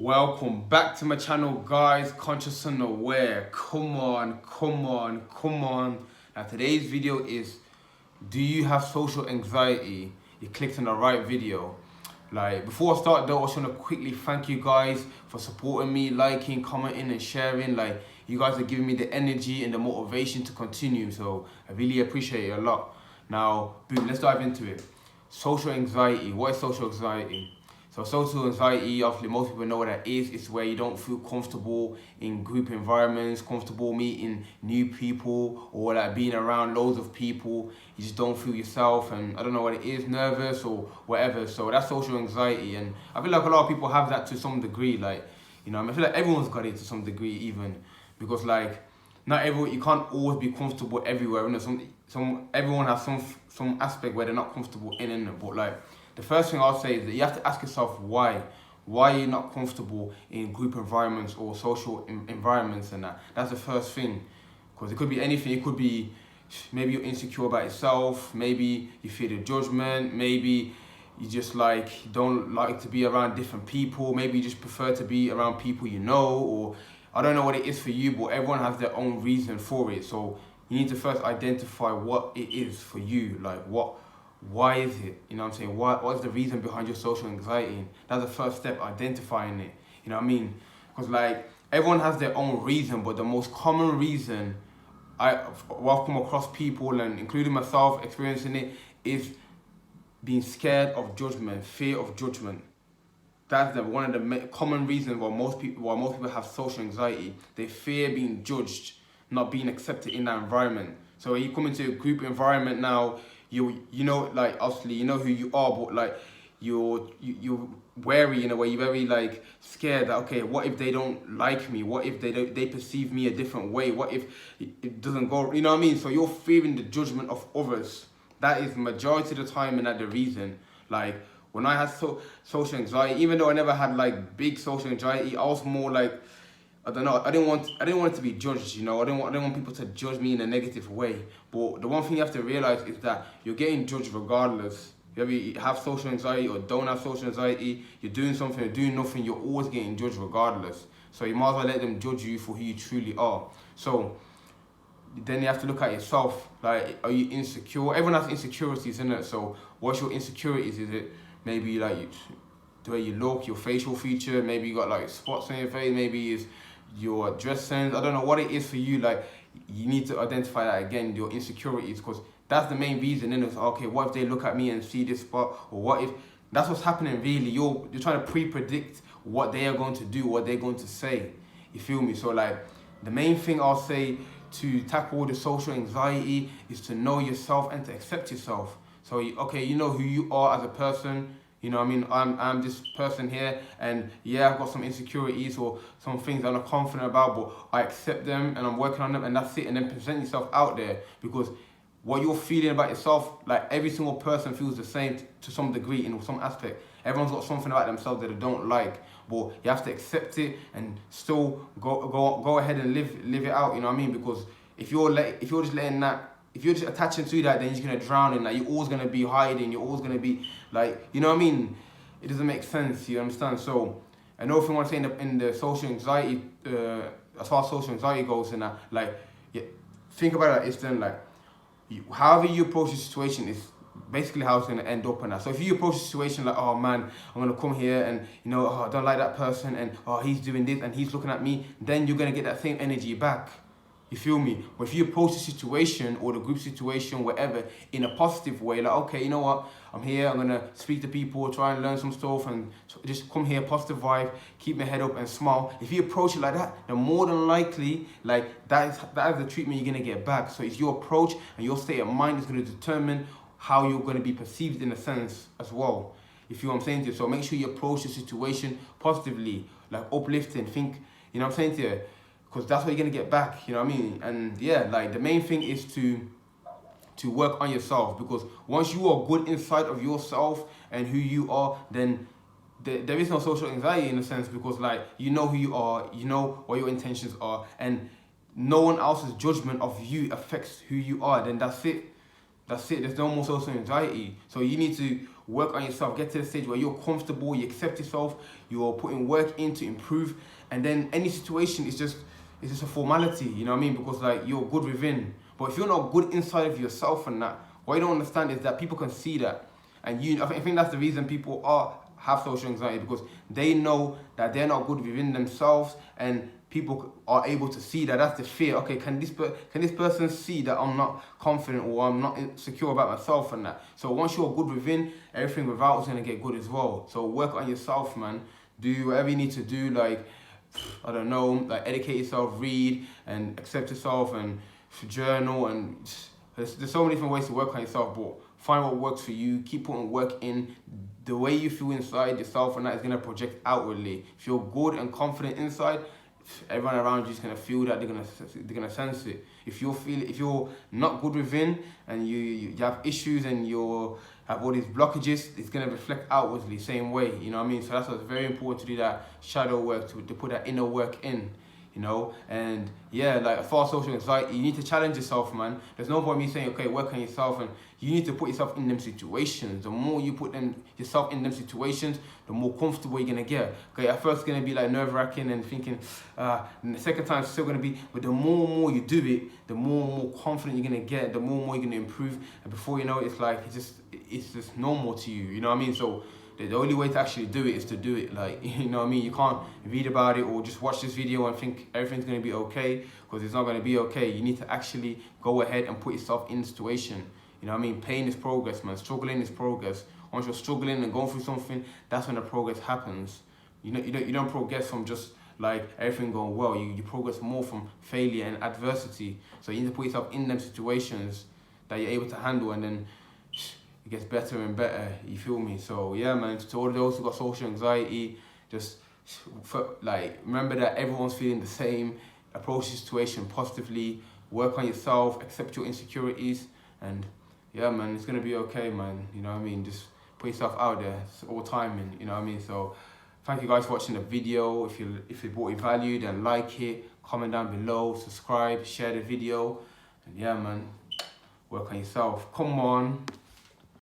Welcome back to my channel, guys. Conscious and aware. Come on. Now today's video is, do you have social anxiety? You clicked on the right video. Like, before I start though, I just want to quickly thank you guys for supporting me, liking, commenting and sharing. Like, you guys are giving me the energy and the motivation to continue, so I really appreciate it a lot. Now boom, let's dive into it. Social anxiety. What is social anxiety? So social anxiety, obviously most people know what that is. It's where you don't feel comfortable in group environments, comfortable meeting new people, or like being around loads of people. You just don't feel yourself, and I don't know what it is, nervous or whatever. So that's social anxiety, and I feel like a lot of people have that to some degree. Like, you know, I feel like everyone's got it to some degree, even because like not everyone, you can't always be comfortable everywhere. You know, everyone has some aspect where they're not comfortable in it, but like, the first thing I'll say is that you have to ask yourself why. Why are you not comfortable in group environments or social environments and that? That's the first thing. Because it could be anything. It could be maybe you're insecure about yourself. Maybe you fear the judgment. Maybe you just like don't like to be around different people. Maybe you just prefer to be around people you know. Or I don't know what it is for you, but everyone has their own reason for it. So you need to first identify what it is for you. Like why is it? You know what I'm saying? What's the reason behind your social anxiety? That's the first step, identifying it. You know what I mean? Because like everyone has their own reason, but the most common reason I've come across people, and including myself experiencing it, is being scared of judgment, fear of judgment. That's one of the common reasons why most people have social anxiety. They fear being judged, not being accepted in that environment. So when you come into a group environment now, you know, like obviously you know who you are, but like you're wary in a way. You're very like scared that, okay, what if they don't like me? What if they perceive me a different way? What if it doesn't go? You know what I mean? So you're fearing the judgment of others. That is majority of the time, and that the reason. Like when I had social anxiety, even though I never had like big social anxiety, I was more like, I don't know. I didn't want it to be judged. You know, I didn't want people to judge me in a negative way. But the one thing you have to realize is that you're getting judged regardless. Whether you have social anxiety or don't have social anxiety, you're doing something or doing nothing, you're always getting judged regardless. So you might as well let them judge you for who you truly are. So then you have to look at yourself. Like, are you insecure? Everyone has insecurities, isn't it? So what's your insecurities? Is it maybe like the way you look, your facial feature? Maybe you got like spots on your face. Maybe it's your dress sense. I don't know what it is for you. Like, you need to identify that again, your insecurities, because that's the main reason. And it's okay, what if they look at me and see this spot? Or what if that's what's happening really? You're trying to pre-predict what they are going to do, what they're going to say. You feel me? So like, the main thing I'll say to tackle the social anxiety is to know yourself and to accept yourself. So okay, you know who you are as a person. You know what I mean? I'm this person here, and yeah, I've got some insecurities or some things I'm not confident about, but I accept them and I'm working on them, and that's it. And then present yourself out there, because what you're feeling about yourself, like every single person feels the same to some degree in some aspect. Everyone's got something about themselves that they don't like, but you have to accept it and still go ahead and live it out. You know what I mean? Because if you're just letting that, if you're just attaching to that, then you're just gonna drown in that. You're always gonna be hiding. You're always gonna be like, you know what I mean? It doesn't make sense. You understand? So another thing I want to say in the social anxiety, as far as social anxiety goes, and that, like, yeah, think about it. It's then like, however you approach the situation is basically how it's gonna end up. And that. So if you approach the situation like, oh man, I'm gonna come here and you know, oh, I don't like that person, and oh, he's doing this and he's looking at me, then you're gonna get that same energy back. You feel me? But if you approach the situation or the group situation, whatever, in a positive way, like, okay, you know what? I'm here, I'm going to speak to people, try and learn some stuff, and just come here, positive vibe, keep my head up and smile. If you approach it like that, then more than likely, like, that is the treatment you're going to get back. So it's your approach and your state of mind is going to determine how you're going to be perceived in a sense as well. You feel what I'm saying to you? So make sure you approach the situation positively, like uplifting, think, you know what I'm saying to you? Because that's what you're going to get back, you know what I mean? And yeah, like the main thing is to work on yourself, because once you are good inside of yourself and who you are, then there is no social anxiety in a sense, because like, you know who you are, you know what your intentions are, and no one else's judgment of you affects who you are, then that's it. There's no more social anxiety. So you need to work on yourself, get to the stage where you're comfortable, you accept yourself, you're putting work in to improve, and then any situation is just a formality, you know what I mean? Because like you're good within. But if you're not good inside of yourself and that, what you don't understand is that people can see that. And I think that's the reason people have social anxiety, because they know that they're not good within themselves, and people are able to see that. That's the fear. Okay, can this person see that I'm not confident or I'm not secure about myself and that? So once you're good within, everything without is gonna get good as well. So work on yourself, man. Do whatever you need to do, like, I don't know, like educate yourself, read and accept yourself, and journal, and there's so many different ways to work on yourself, but find what works for you, keep putting work in. The way you feel inside yourself and that is gonna project outwardly. If you're good and confident inside, everyone around you is gonna feel that, they're gonna sense it. If you're not good within, and you have issues and you have all these blockages, it's gonna reflect outwardly same way, you know what I mean? So that's why it's very important to do that shadow work, to put that inner work in, you know. And yeah, like for social anxiety, you need to challenge yourself, man. There's no point me saying, okay, work on yourself, and you need to put yourself in them situations. The more you put yourself in them situations, the more comfortable you're gonna get. Okay, at first it's gonna be like nerve-wracking and thinking, and the second time it's still gonna be, but the more you do it, the more confident you're gonna get, the more you're gonna improve, and before you know it, it's like it's just normal to you, you know what I mean? So the only way to actually do it is to do it, like, you know what I mean? You can't read about it or just watch this video and think everything's gonna be okay, because it's not gonna be okay. You need to actually go ahead and put yourself in the situation. You know what I mean? Pain is progress, man. Struggling is progress. Once you're struggling and going through something, that's when the progress happens. You don't progress from just like everything going well. You progress more from failure and adversity. So you need to put yourself in them situations that you're able to handle, and then it gets better and better, you feel me? So yeah, man, to all those who got social anxiety, just like remember that everyone's feeling the same. Approach the situation positively, work on yourself, accept your insecurities, and yeah, man, it's gonna be okay, man. You know what I mean? Just put yourself out there. It's all timing, you know what I mean? So thank you guys for watching the video. If it brought you value, then like it, comment down below, subscribe, share the video, and yeah, man, work on yourself. Come on.